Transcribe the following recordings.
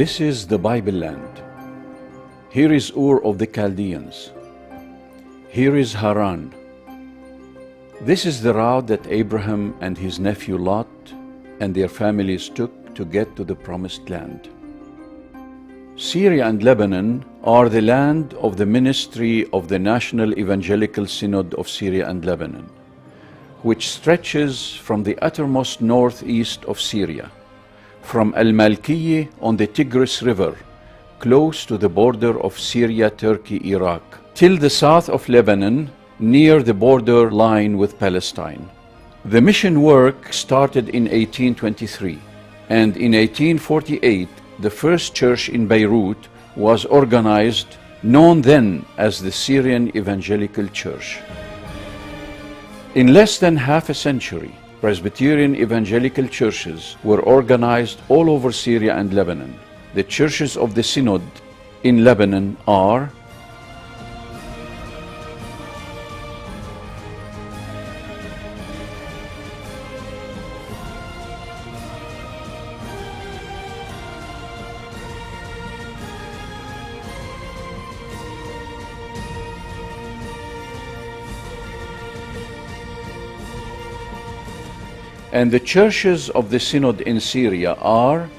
This is the Bible land. Here is Ur of the Chaldeans. Here is Haran. This is the route that Abraham and his nephew Lot and their families took to get to the promised land. Syria and Lebanon are the land of the ministry of the National Evangelical Synod of Syria and Lebanon, which stretches from the uttermost northeast of Syria, from Al-Malkiyeh on the Tigris River, close to the border of Syria, Turkey, Iraq, till the south of Lebanon, near the border line with Palestine. The mission work started in 1823, and in 1848, the first church in Beirut was organized, known then as the Syrian Evangelical Church. In less than half a century, Presbyterian evangelical churches were organized all over Syria and Lebanon. The churches of the Synod in Lebanon are and the churches of the Synod in Syria are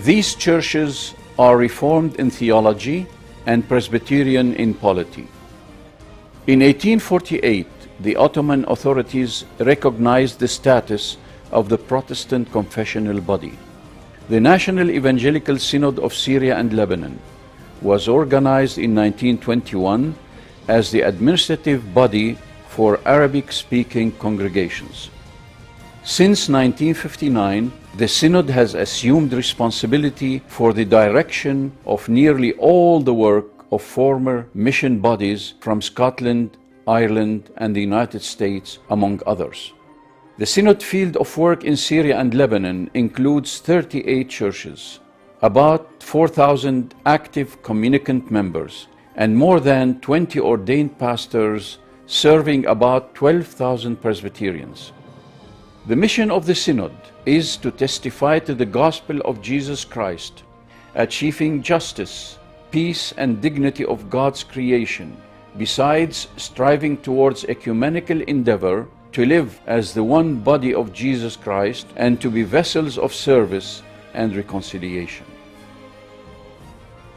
These churches are Reformed in theology and Presbyterian in polity. In 1848, the Ottoman authorities recognized the status of the Protestant confessional body. The National Evangelical Synod of Syria and Lebanon was organized in 1921 as the administrative body for Arabic-speaking congregations. Since 1959, the Synod has assumed responsibility for the direction of nearly all the work of former mission bodies from Scotland, Ireland, and the United States, among others. The Synod field of work in Syria and Lebanon includes 38 churches, about 4,000 active communicant members, and more than 20 ordained pastors serving about 12,000 Presbyterians. The mission of the Synod is to testify to the gospel of Jesus Christ, achieving justice, peace, and dignity of God's creation, besides striving towards ecumenical endeavor to live as the one body of Jesus Christ and to be vessels of service and reconciliation.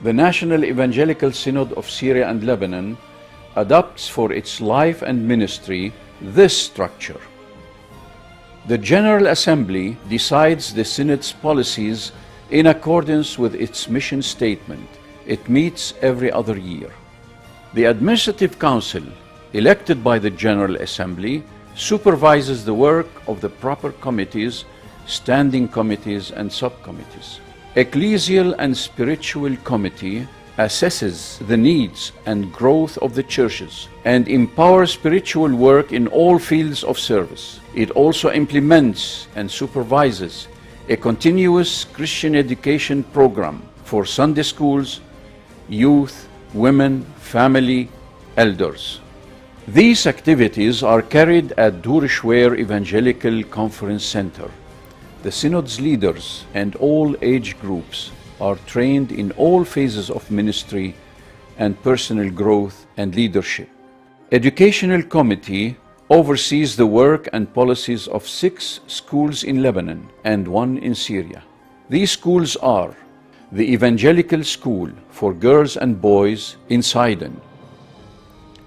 The National Evangelical Synod of Syria and Lebanon adopts for its life and ministry this structure. The General Assembly decides the Synod's policies in accordance with its mission statement. It meets every other year. The Administrative Council, elected by the General Assembly, supervises the work of the proper committees, standing committees, and subcommittees. Ecclesial and Spiritual Committee assesses the needs and growth of the churches and empowers spiritual work in all fields of service. It also implements and supervises a continuous Christian education program for Sunday schools, youth, women, family, elders. These activities are carried at Durishware Evangelical Conference Center. The Synod's leaders and all age groups are trained in all phases of ministry and personal growth and leadership. Educational Committee oversees the work and policies of 6 schools in Lebanon and 1 in Syria. These schools are the Evangelical School for Girls and Boys in Sidon,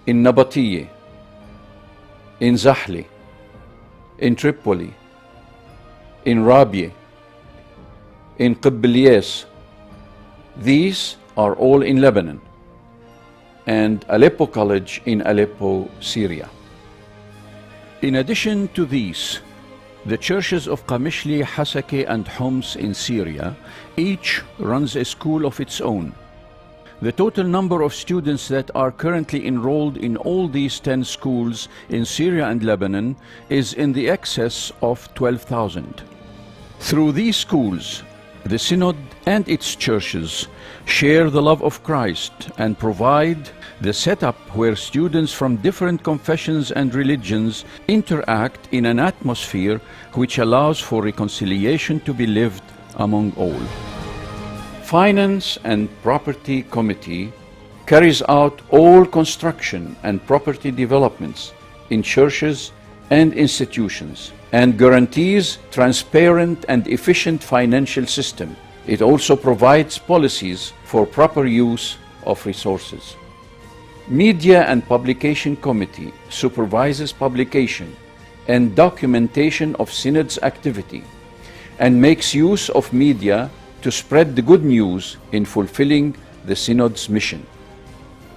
in Nabatiyeh, in Zahli, in Tripoli, in Rabie, in Qibbiliyas. These are all in Lebanon, and Aleppo College in Aleppo, Syria. In addition to these, the churches of Qamishli, Hasake, and Homs in Syria each runs a school of its own. The total number of students that are currently enrolled in all these 10 schools in Syria and Lebanon is in the excess of 12,000. Through these schools, the Synod and its churches share the love of Christ and provide the setup where students from different confessions and religions interact in an atmosphere which allows for reconciliation to be lived among all. Finance and Property Committee carries out all construction and property developments in churches and institutions and guarantees transparent and efficient financial system. It also provides policies for proper use of resources. Media and Publication Committee supervises publication and documentation of Synod's activity and makes use of media to spread the good news in fulfilling the Synod's mission.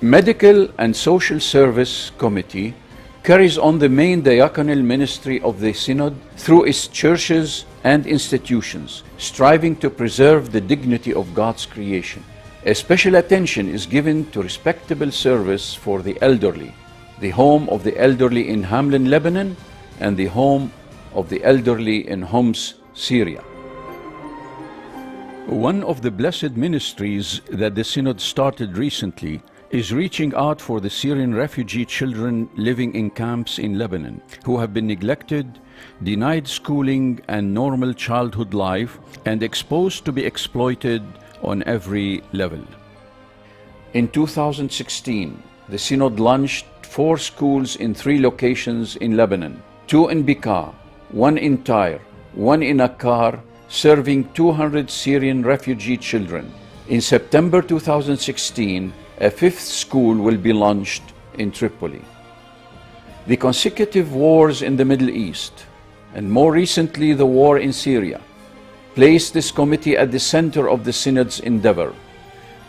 Medical and Social Service Committee carries on the main diaconal ministry of the Synod through its churches and institutions, striving to preserve the dignity of God's creation. A special attention is given to respectable service for the elderly, the home of the elderly in Hamlin, Lebanon, and the home of the elderly in Homs, Syria. One of the blessed ministries that the Synod started recently is reaching out for the Syrian refugee children living in camps in Lebanon who have been neglected, denied schooling and normal childhood life, and exposed to be exploited on every level. In 2016, the Synod launched 4 schools in 3 locations in Lebanon, 2 in Bekaa, 1 in Tyre, 1 in Akkar, serving 200 Syrian refugee children. In September 2016, a 5th school will be launched in Tripoli. The consecutive wars in the Middle East, and more recently the war in Syria, placed this committee at the center of the Synod's endeavor,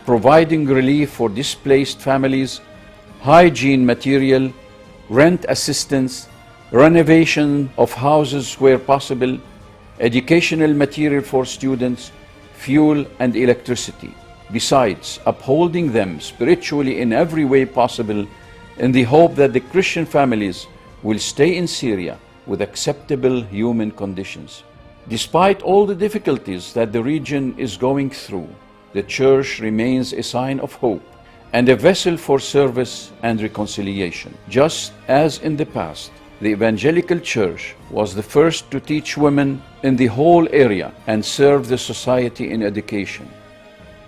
providing relief for displaced families, hygiene material, rent assistance, renovation of houses where possible, educational material for students, fuel and electricity, besides upholding them spiritually in every way possible in the hope that the Christian families will stay in Syria with acceptable human conditions. Despite all the difficulties that the region is going through, the Church remains a sign of hope and a vessel for service and reconciliation. Just as in the past, the Evangelical Church was the first to teach women in the whole area and serve the society in education.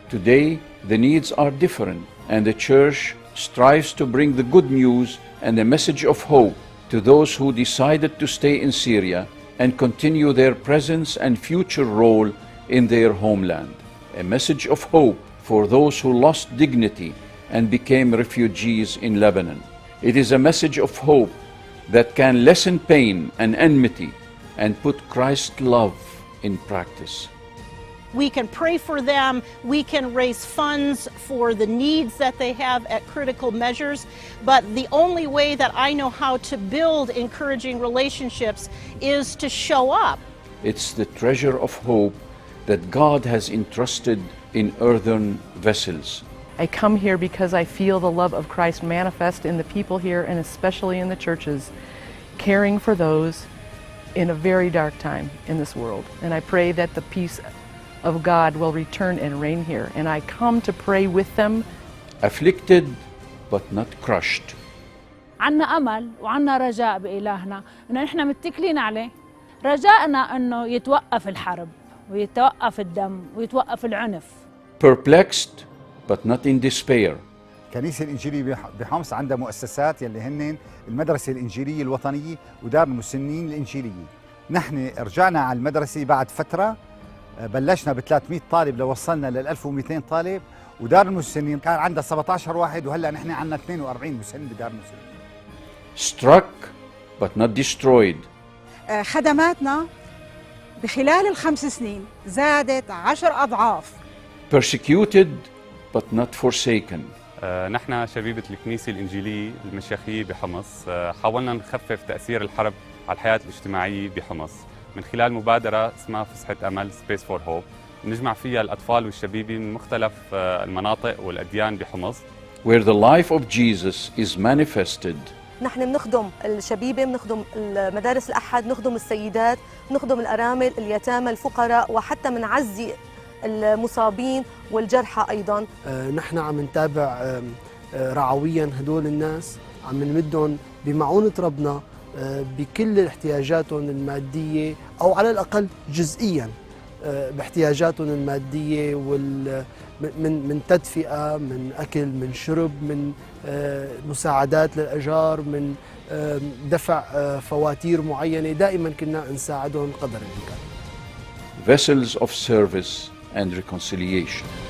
Today, the needs are different, and the Church strives to bring the good news and a message of hope to those who decided to stay in Syria and continue their presence and future role in their homeland. A message of hope for those who lost dignity and became refugees in Lebanon. It is a message of hope that can lessen pain and enmity and put Christ's love in practice. We can pray for them, we can raise funds for the needs that they have at critical measures, but the only way that I know how to build encouraging relationships is to show up. It's the treasure of hope that God has entrusted in earthen vessels. I come here because I feel the love of Christ manifest in the people here and especially in the churches, caring for those in a very dark time in this world. And I pray that the peace of God will return and reign here. And I come to pray with them. Afflicted but not crushed. عنا أمل وعنا رجاء بإلهنا إنه نحن متكلين عليه. رجاءنا إنه يتوقف الحرب ويتوقف الدم ويتوقف العنف. Perplexed but not in despair. الكنيسة الإنجيلية بحمص عندها مؤسسات يلي هن المدرسة الإنجيلية الوطنية ودار المسنين الإنجيلية. نحن رجعنا على المدرسة بعد فترة، بلشنا ب 300 طالب لوصلنا لل 1200 طالب، ودار المسنين كان عندها 17 واحد وهلا نحن عندنا 42 مسن بدار المسنين. Struck but not destroyed. خدماتنا بخلال ال5 سنين زادت 10 أضعاف. Persecuted but not forsaken. نحن شبيبة الكنيسة الإنجيلية المشيخية بحمص حاولنا نخفف تأثير الحرب على الحياة الاجتماعية بحمص من خلال مبادرة اسمها فسحة أمل Space for Hope، نجمع فيها الأطفال والشبيبة من مختلف المناطق والأديان بحمص. where the life of Jesus is manifested. نحن بنخدم الشبيبة، بنخدم المدارس الأحد، بنخدم السيدات، بنخدم الأرامل، اليتامى، الفقراء، وحتى بنعزي المصابين والجرحى أيضاً. نحن عم نتابع رعوياً هدول الناس، عم نمدهم بمعونة ربنا بكل احتياجاتهم المادية، أو على الأقل جزئياً باحتياجاتهم المادية من تدفئة، من أكل، من شرب، من مساعدات للأجار، من دفع فواتير معينة. دائما كنا نساعدهم قدر الإمكان. Vessels of service and reconciliation.